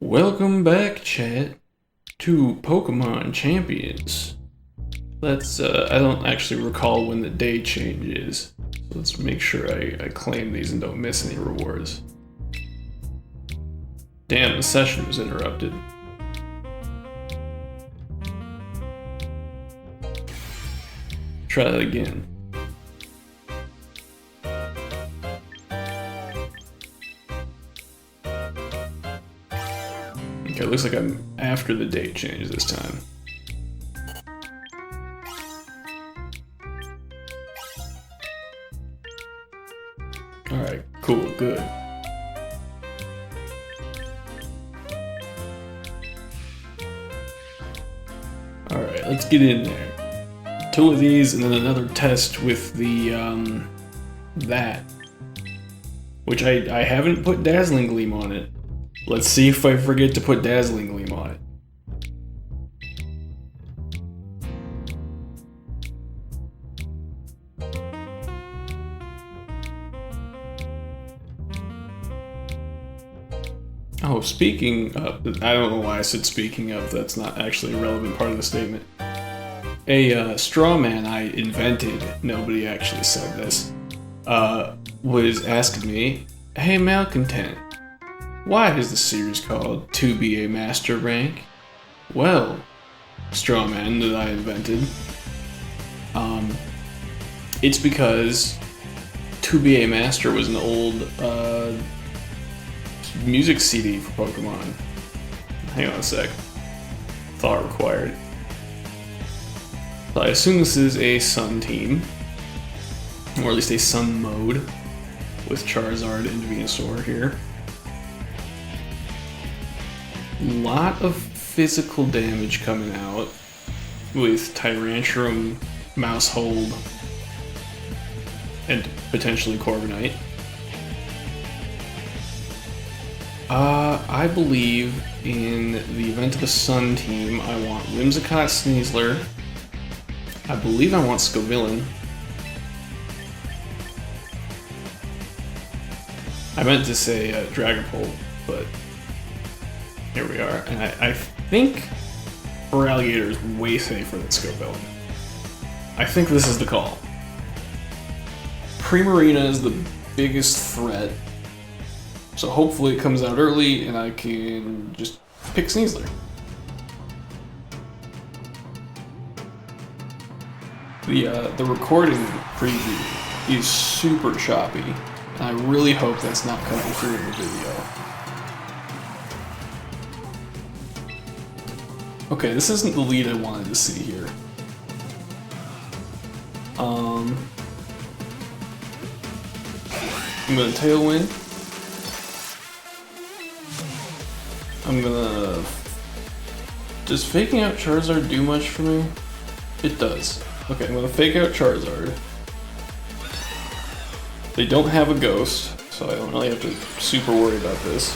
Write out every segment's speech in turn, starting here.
Welcome back, chat, to Pokémon Champions. I don't actually recall when the day change is, so let's make sure I claim these and don't miss any rewards. Damn, the session was interrupted. Try that again. Okay, it looks like I'm after the date change this time. Alright, cool, good. Alright, let's get in there. 2 of these and then another test with the, that. Which I haven't put Dazzling Gleam on it. Let's see if I forget to put Dazzling Gleam on it. Oh, speaking of, I don't know why I said speaking of, that's not actually a relevant part of the statement. A straw man I invented, nobody actually said this, was asking me, "Hey Malcontent, why is the series called To Be a Master Rank?" Well, straw man that I invented, it's because To Be a Master was an old music CD for Pokemon. Hang on a sec. Thought required. So I assume this is a Sun team, or at least a Sun mode, with Charizard and Venusaur here. Lot of physical damage coming out with Tyrantrum, Mousehold, and potentially Corviknight. I believe in the event of the Sun team, I want Whimsicott, Sneasler. I believe I want Scovillain. I meant to say Dragapult, but here we are. And I think Feraligatr is way safer than Scovillain. I think this is the call. Primarina is the biggest threat. So hopefully it comes out early and I can just pick Sneasler. The recording preview is super choppy, and I really hope that's not coming through in the video. Okay, this isn't the lead I wanted to see here. I'm gonna Tailwind. I'm gonna... Does faking out Charizard do much for me? It does. Okay, I'm gonna fake out Charizard. They don't have a ghost, so I don't really have to super worry about this.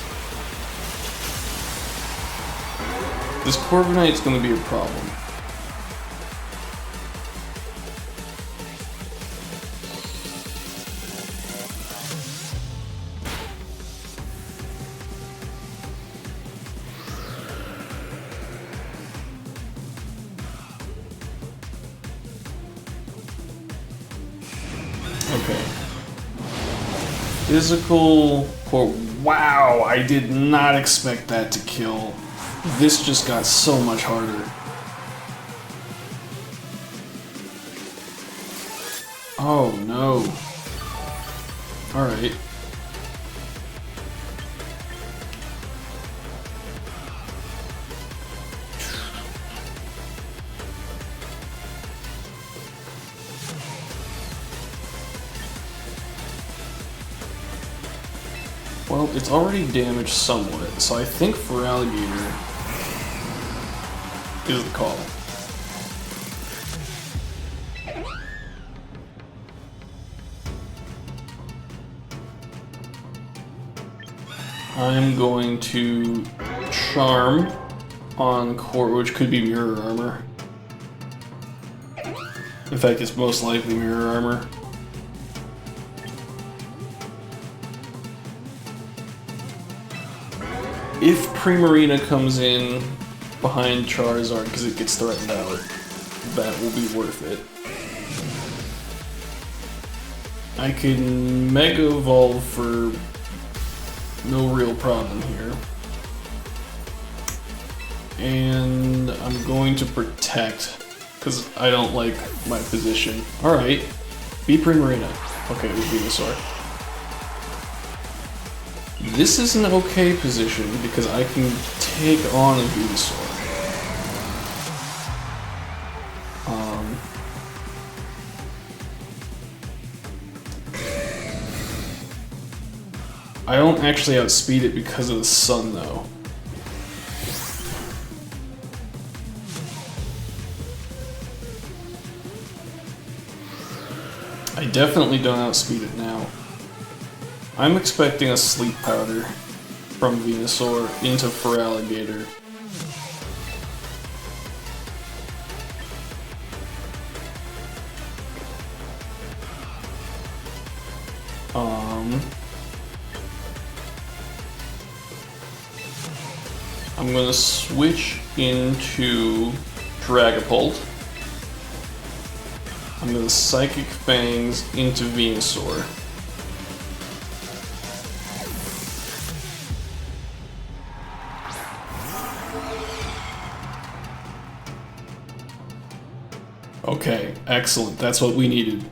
This Corviknight's gonna be a problem. Okay. Physical... Wow, I did not expect that to kill. This just got so much harder. Oh no. Alright. Well, it's already damaged somewhat, so I think Feraligatr is the call. I'm going to Charm on Core, which could be Mirror Armor. In fact, it's most likely Mirror Armor. if Primarina comes in behind Charizard because it gets threatened out, that will be worth it. I can Mega Evolve for no real problem here. And I'm going to Protect, because I don't like my position. Alright, be Primarina. Okay, it was Venusaur. This is an okay position, because I can take on a Venusaur. I don't actually outspeed it because of the sun, though. I definitely don't outspeed it now. I'm expecting a Sleep Powder from Venusaur into Feraligatr. I'm gonna switch into Dragapult. I'm gonna Psychic Fangs into Venusaur. Okay, excellent. That's what we needed.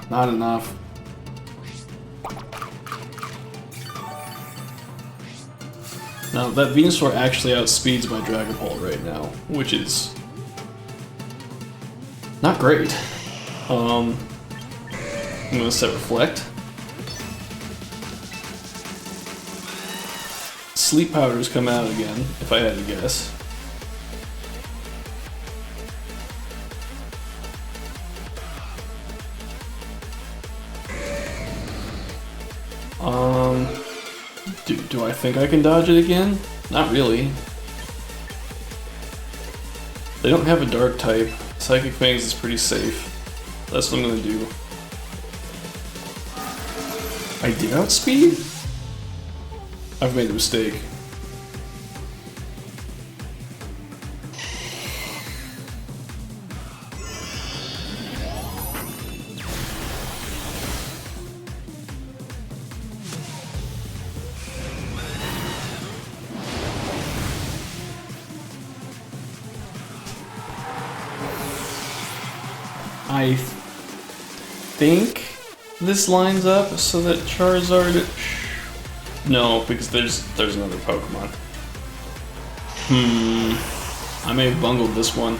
Not enough. Now, that Venusaur actually outspeeds my Dragapult right now, which is not great. I'm gonna set Reflect. Sleep Powders come out again, if I had to guess. Do I think I can dodge it again? Not really. They don't have a dark type. Psychic Fangs is pretty safe. That's what I'm gonna do. I did outspeed? I've made a mistake. I think this lines up so that Charizard... No, because there's another Pokemon. I may have bungled this one.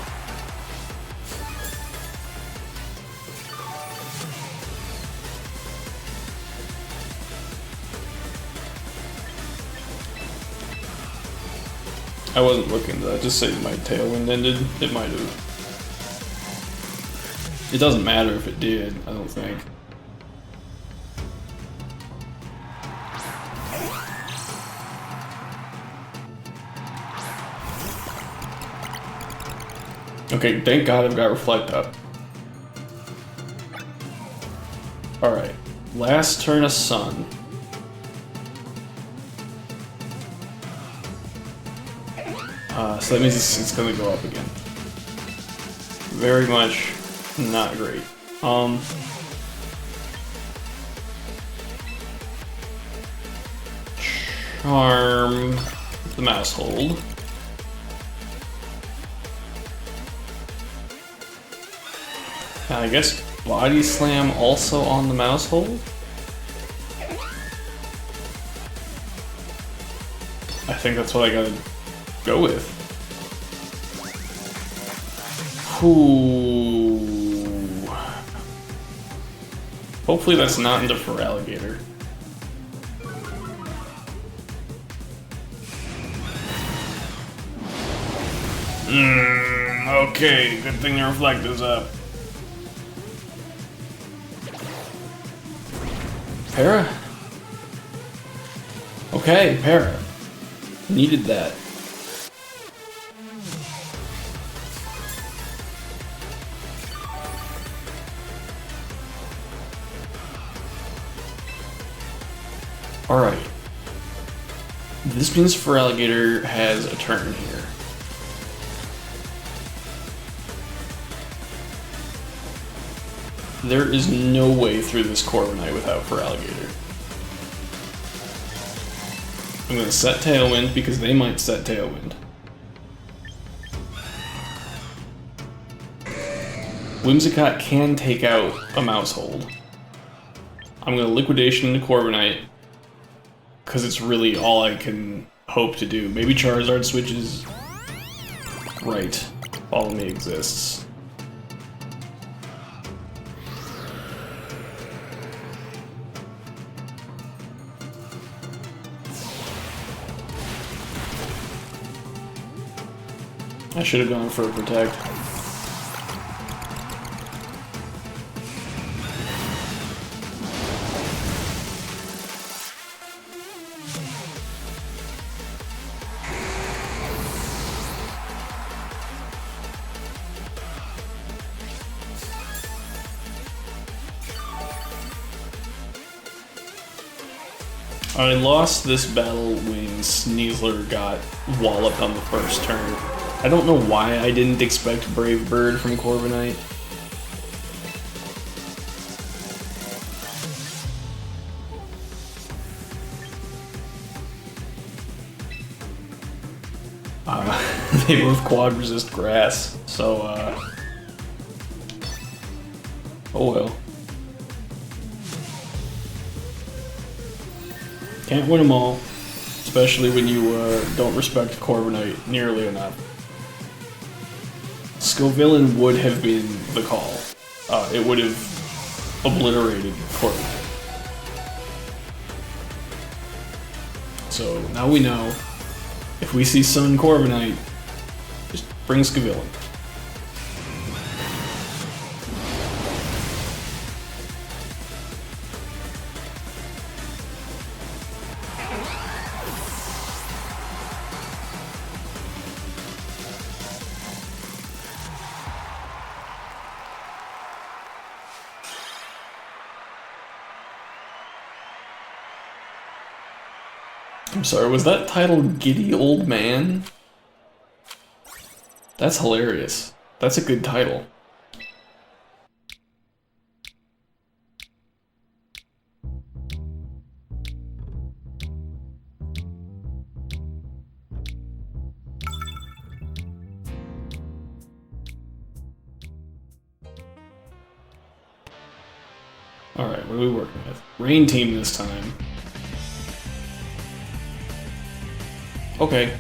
I wasn't looking, did I just say my Tailwind ended? It might have. It doesn't matter if it did, I don't think. Okay, thank God I've got Reflect up. Alright, last turn of Sun. So that means it's gonna go up again. Very much not great. Charm the Mouse Hold. I guess Body Slam also on the Mouse Hold? I think that's what I gotta go with. Ooh. Hopefully that's not into Feraligatr. Okay, good thing the Reflect is up. Para? Okay, Para. Needed that. Alright. This means Feraligatr has a turn here. There is no way through this Corviknight without Feraligatr. I'm going to set Tailwind because they might set Tailwind. Whimsicott can take out a Mousehold. I'm going to Liquidation into Corviknight because it's really all I can hope to do. Maybe Charizard switches. Right. Follow Me exists. I should have gone for a Protect. I lost this battle when Sneasler got walloped on the first turn. I don't know why I didn't expect Brave Bird from Corviknight. They both quad resist grass, so oh well. Can't win them all, especially when you don't respect Corviknight nearly enough. Scovillain would have been the call. It would have obliterated Corviknight. So now we know, if we see Sun Corviknight, just bring Scovillain. I'm sorry, was that title Giddy Old Man? That's hilarious. That's a good title. Alright, what are we working with? Rain Team this time. Okay.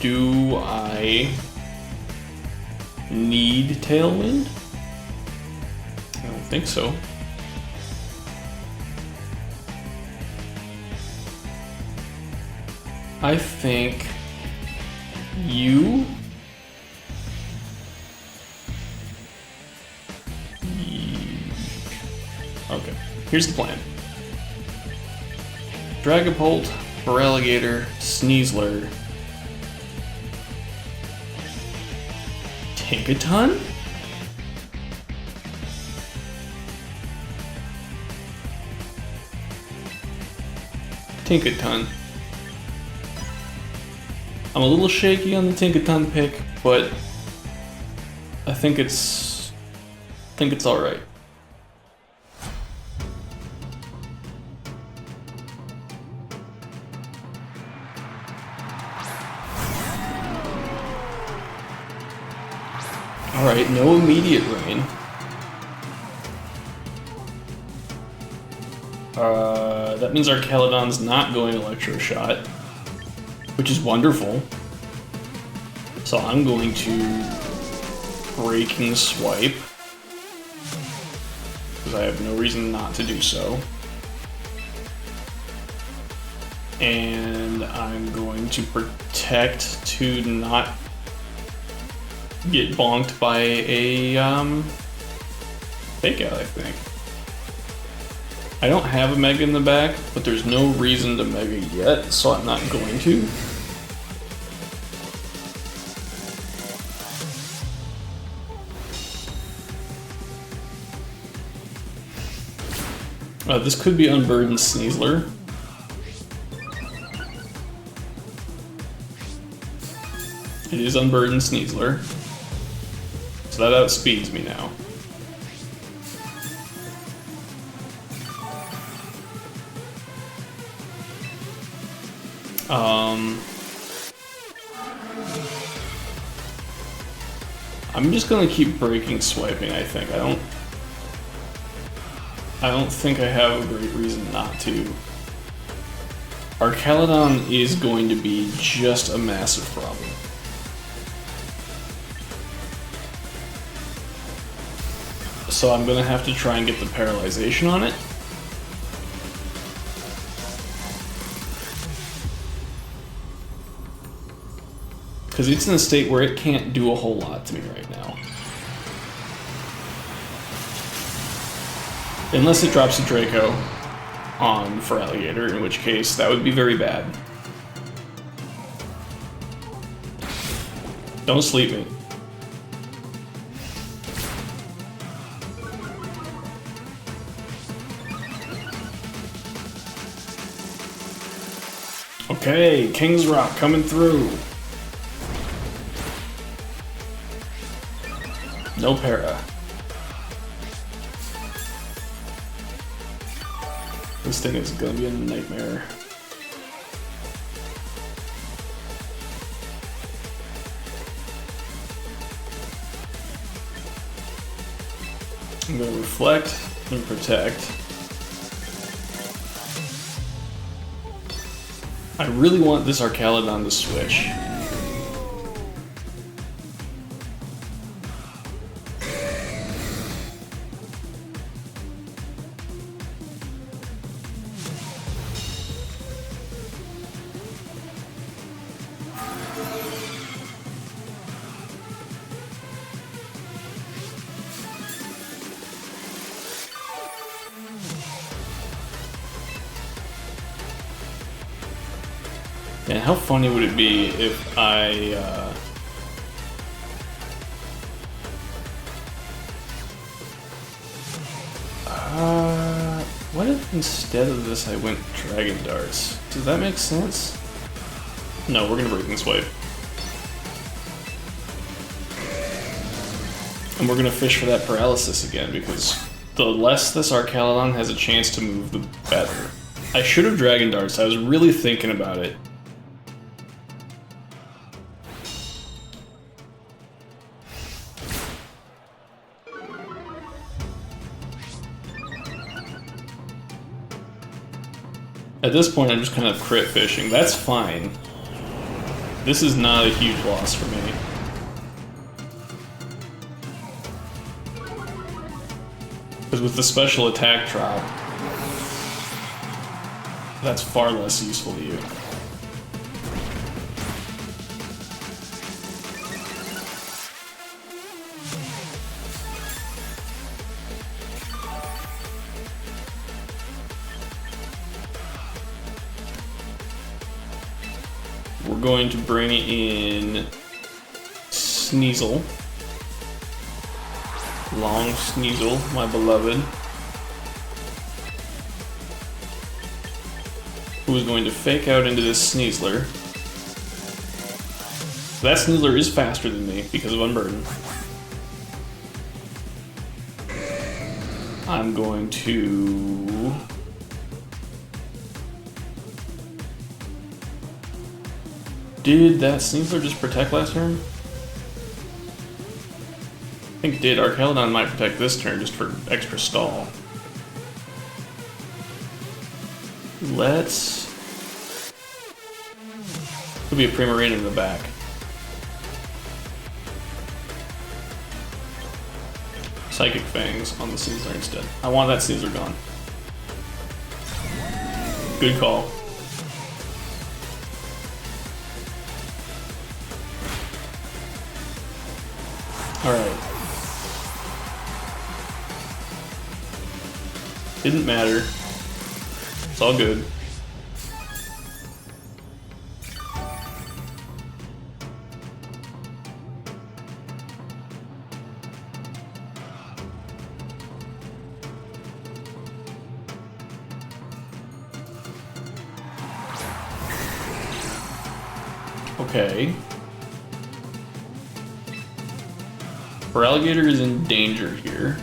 Do I need Tailwind? I don't think so. I think you... Okay, here's the plan. Dragapult, Feraligatr, Sneasler, Tinkaton? Tinkaton. I'm a little shaky on the Tinkaton pick, but I think it's alright. Alright, no immediate rain. That means our Caledon's not going Electro Shot, which is wonderful. So I'm going to Breaking Swipe, because I have no reason not to do so. And I'm going to Protect to not get bonked by a fake out, I think. I don't have a Mega in the back, but there's no reason to Mega yet, so I'm not going to. This could be Unburdened Sneasler. It is Unburdened Sneasler. So that outspeeds me now. I'm just gonna keep breaking swiping, I think. I don't think I have a great reason not to. Archaludon is going to be just a massive problem. So I'm gonna have to try and get the paralyzation on it. Because it's in a state where it can't do a whole lot to me right now. Unless it drops a Draco on for Alligator, in which case that would be very bad. Don't sleep me. Okay, King's Rock coming through. No para. This thing is gonna be a nightmare. I'm gonna reflect and protect. I really want this Archaludon to switch. And how funny would it be if I, what if instead of this I went Dragon Darts? Does that make sense? No, we're gonna Breaking Swipe. And we're gonna fish for that paralysis again, because the less this Archaludon has a chance to move, the better. I should have Dragon Darts. I was really thinking about it. At this point, I'm just kind of crit fishing. That's fine. This is not a huge loss for me. Because with the special attack drop, that's far less useful to you. We're going to bring in Sneasel. Long Sneasel, my beloved. Who is going to fake out into this Sneasler. That Sneasler is faster than me because of Unburden. I'm going to... Did that Sneasler just protect last turn? I think it did. Archaludon might protect this turn just for extra stall. Let's... Could be a Primarina in the back. Psychic Fangs on the Sneasler instead. I want that Sneasler gone. Good call. Alright. Didn't matter. It's all good. Okay. Alligator is in danger here.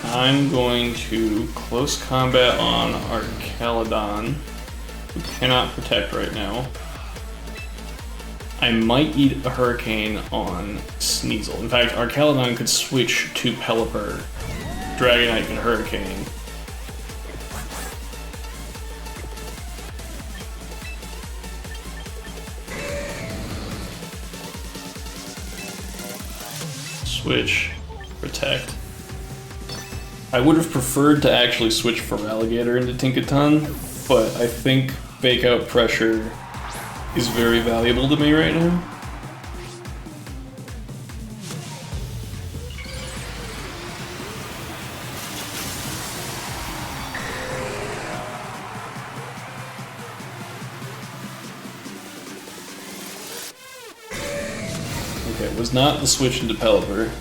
I'm going to close combat on Archaludon, who cannot protect right now. I might eat a Hurricane on Sneasel. In fact, Archaludon could switch to Pelipper, Dragonite, and Hurricane. Switch, protect. I would have preferred to actually switch Feraligatr into Tinkaton, but I think Fake Out Pressure is very valuable to me right now. Okay, it was not the switch into Pelipper.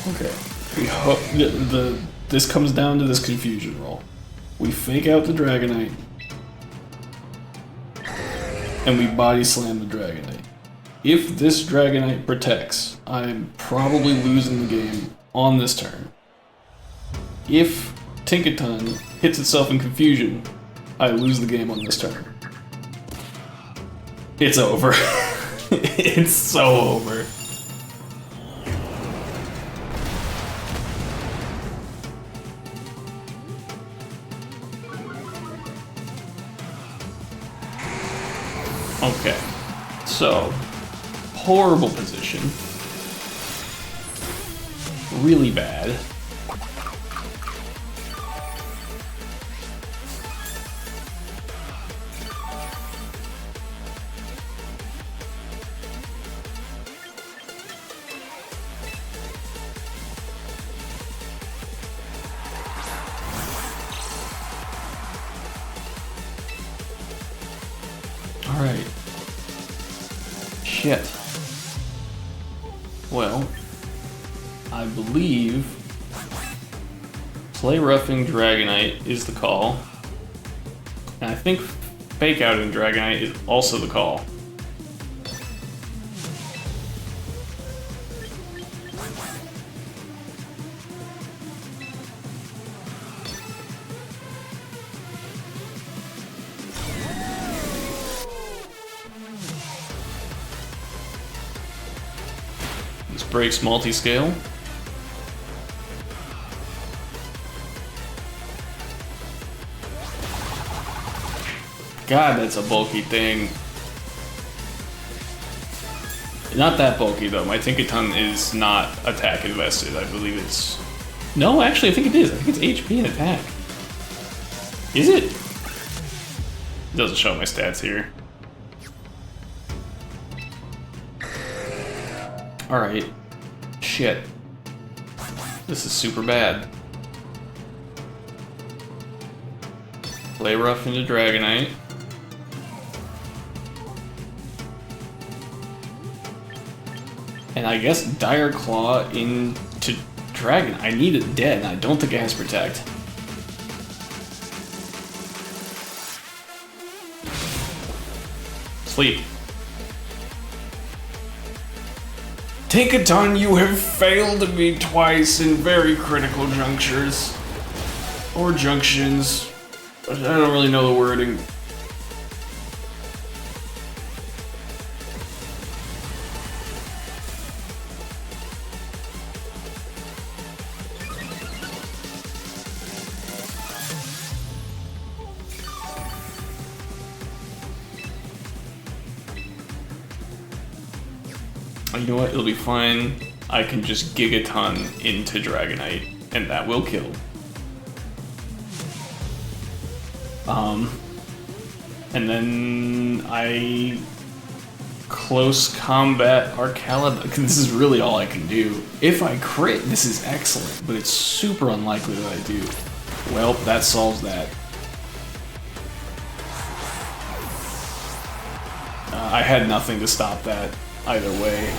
Okay, this comes down to this confusion roll. We fake out the Dragonite, and we body slam the Dragonite. If this Dragonite protects, I'm probably losing the game on this turn. If Tinkaton hits itself in confusion, I lose the game on this turn. It's over. It's so over. Okay, so, horrible position. Really bad. Alright. Shit. Well, I believe Play Roughing Dragonite is the call. And I think Fake Outing Dragonite is also the call. This breaks multi-scale. God, that's a bulky thing. Not that bulky though. My Tinkaton is not attack invested. I believe it's... No, actually I think it is. I think it's HP and attack. Is it? It doesn't show my stats here. Alright. Shit. This is super bad. Play Rough into Dragonite. And I guess Dire Claw into Dragon. I need it dead, and I don't think it has Protect. Sleep. Tinkaton, you have failed me twice in very critical junctures. Or junctions. I don't really know the wording. You know what? It'll be fine. I can just Gigaton into Dragonite, and that will kill. And then I Close combat Arcalid. This is really all I can do. If I crit, this is excellent, but it's super unlikely that I do. Well, that solves that. I had nothing to stop that either way.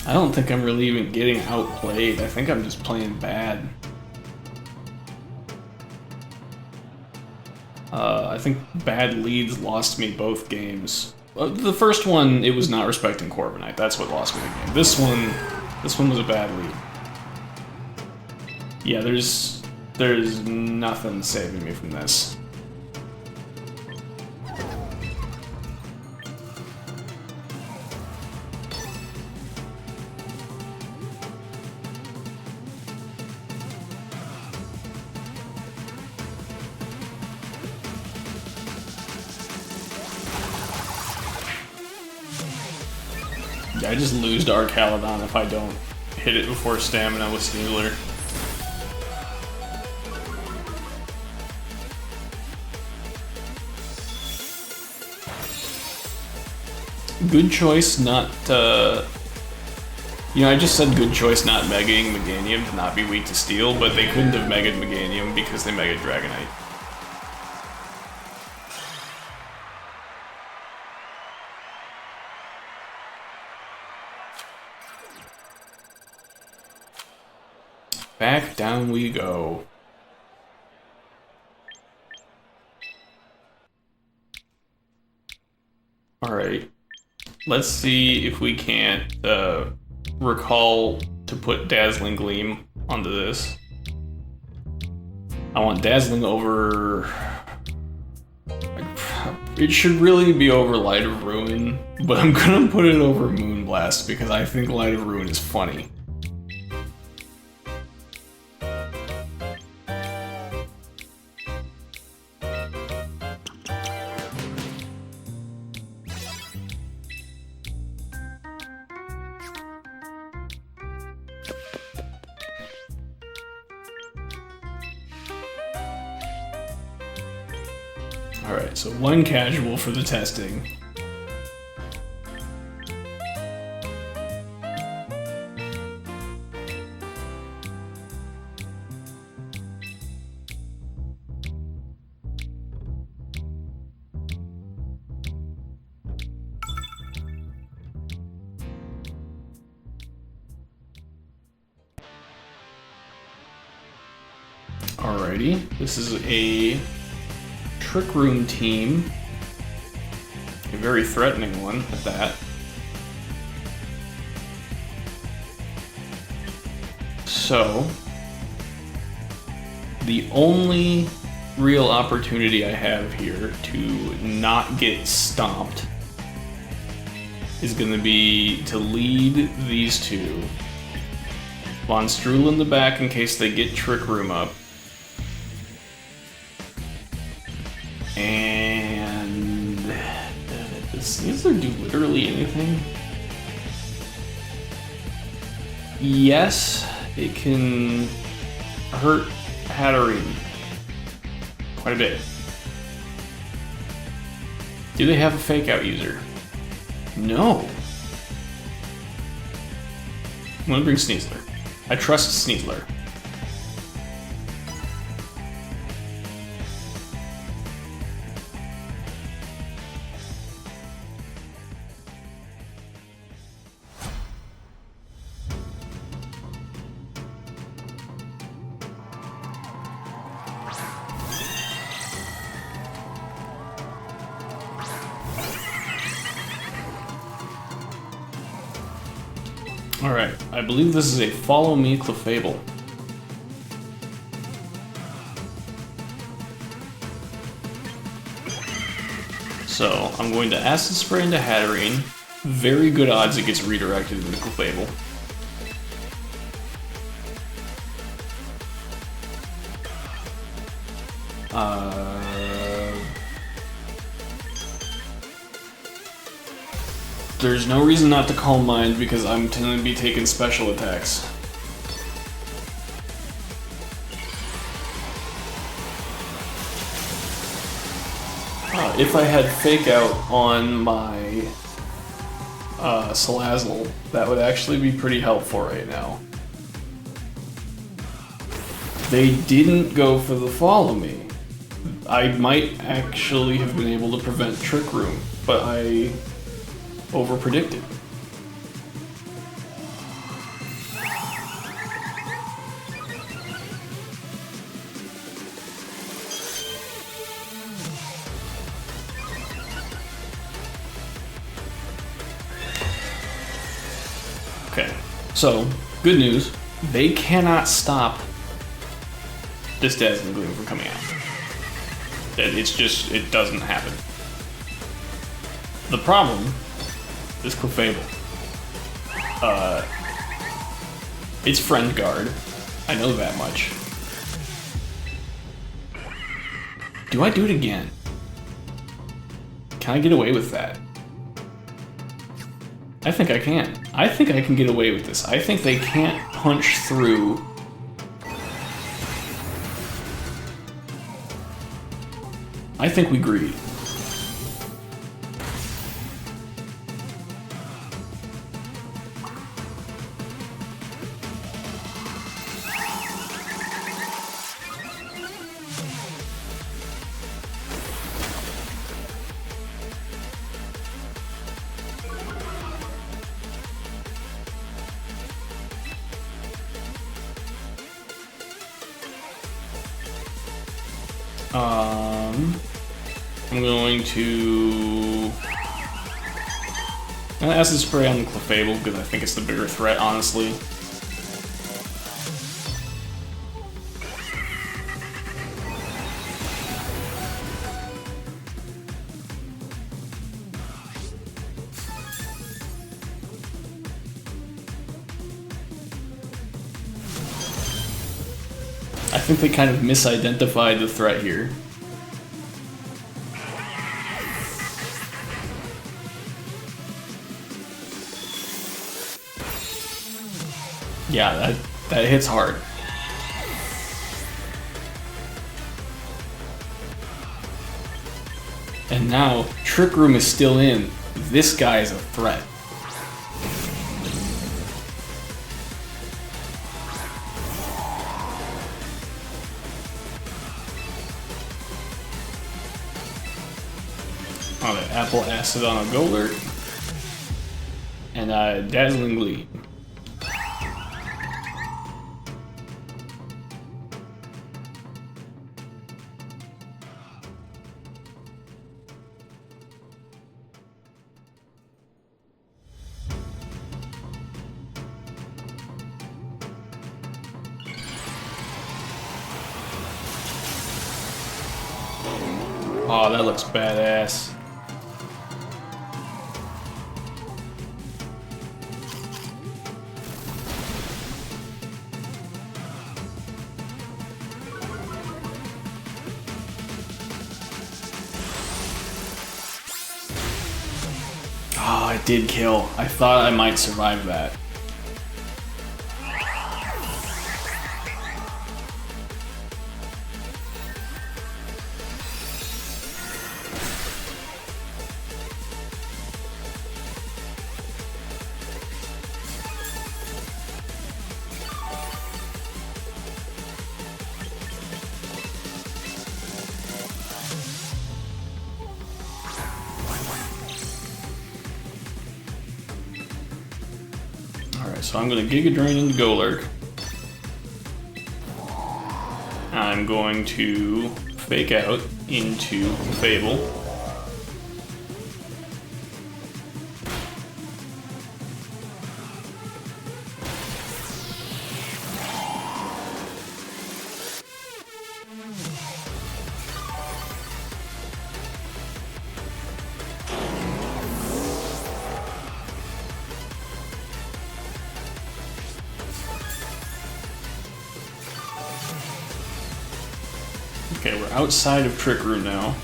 I don't think I'm really even getting outplayed. I think I'm just playing bad. I think bad leads lost me both games. The first one, it was not respecting Corviknight. That's what lost me the game. This one was a bad lead. Yeah, there's nothing saving me from this. I just lose to Arcalidon if I don't hit it before Stamina with Sneasler. Good choice not, you know, I just said good choice not megaing Meganium to not be weak to Steel, but they couldn't have mega'd Meganium because they mega'd Dragonite. Back down we go. Alright. Let's see if we can't recall to put Dazzling Gleam onto this. I want Dazzling over... It should really be over Light of Ruin, but I'm gonna put it over Moonblast because I think Light of Ruin is funny. Alright, so one casual for the testing. Alrighty, this is a Trick Room team, a very threatening one at that. So, the only real opportunity I have here to not get stomped is going to be to lead these two. Von Strul in the back in case they get Trick Room up. And does Sneasler do literally anything? Yes, it can hurt Hatterene quite a bit. Do they have a fake out user? No. I'm gonna bring Sneasler. I trust Sneasler. Alright, I believe this is a Follow Me Clefable. So, I'm going to Acid Spray into Hatterene. Very good odds it gets redirected into Clefable. There's no reason not to Calm Mind because I'm going to be taking special attacks. If I had Fake Out on my Salazzle, that would actually be pretty helpful right now. They didn't go for the Follow Me. I might actually have been able to prevent Trick Room, but I overpredicted. Okay, so good news, they cannot stop this Dazzling Gleam from coming out. It's just, it doesn't happen. The problem is Clefable. It's Friend Guard. I know that much. Do I do it again? Can I get away with that? I think I can. I think I can get away with this. I think they can't punch through. I think we greed. I'm going to Acid Spray on the Clefable because I think it's the bigger threat, honestly. I think they kind of misidentified the threat here. Yeah, that hits hard. And now, Trick Room is still in. This guy is a threat. Oh, the Apple Acid on a Golurk. And Dazzling Gleam. Oh, that looks badass. Oh, it did kill. I thought I might survive that. So I'm going to Giga Drain into Golurk. I'm going to Fake Out into Fable. Okay, we're outside of Trick Room now.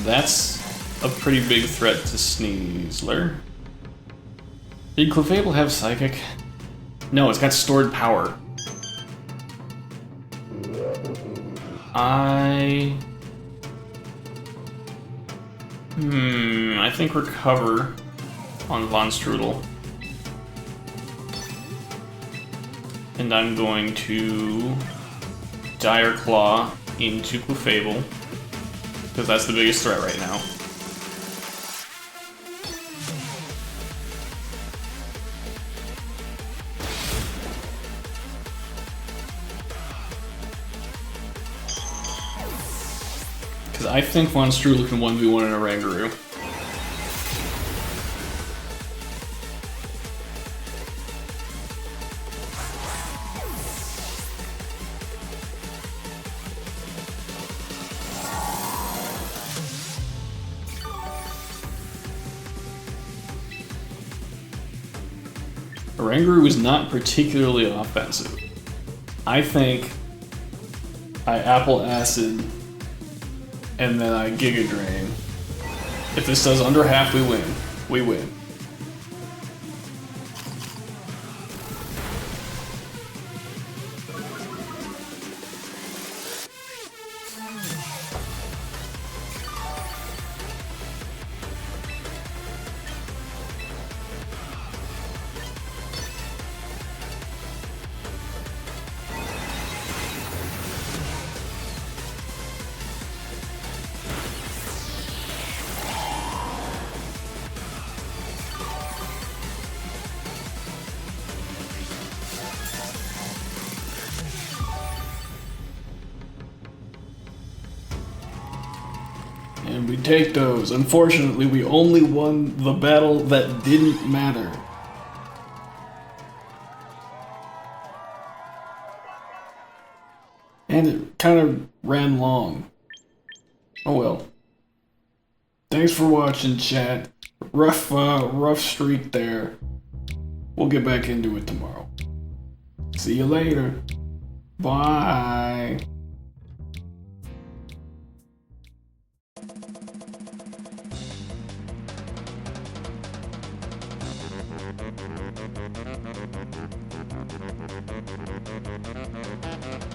That's a pretty big threat to Sneasler. Did Clefable have Psychic? No, it's got stored power. I think Recover on Von Strudel. And I'm going to Dire Claw into Clefable, because that's the biggest threat right now. Because I think Von Strudel can 1v1 in a Rangaroo. Rangaroo is not particularly offensive. I think I Apple Acid and then I Giga Drain. If this does under half, we win. We win. And we take those. Unfortunately, we only won the battle that didn't matter. And it kind of ran long. Oh well. Thanks for watching, chat. Rough streak there. We'll get back into it tomorrow. See you later. Bye.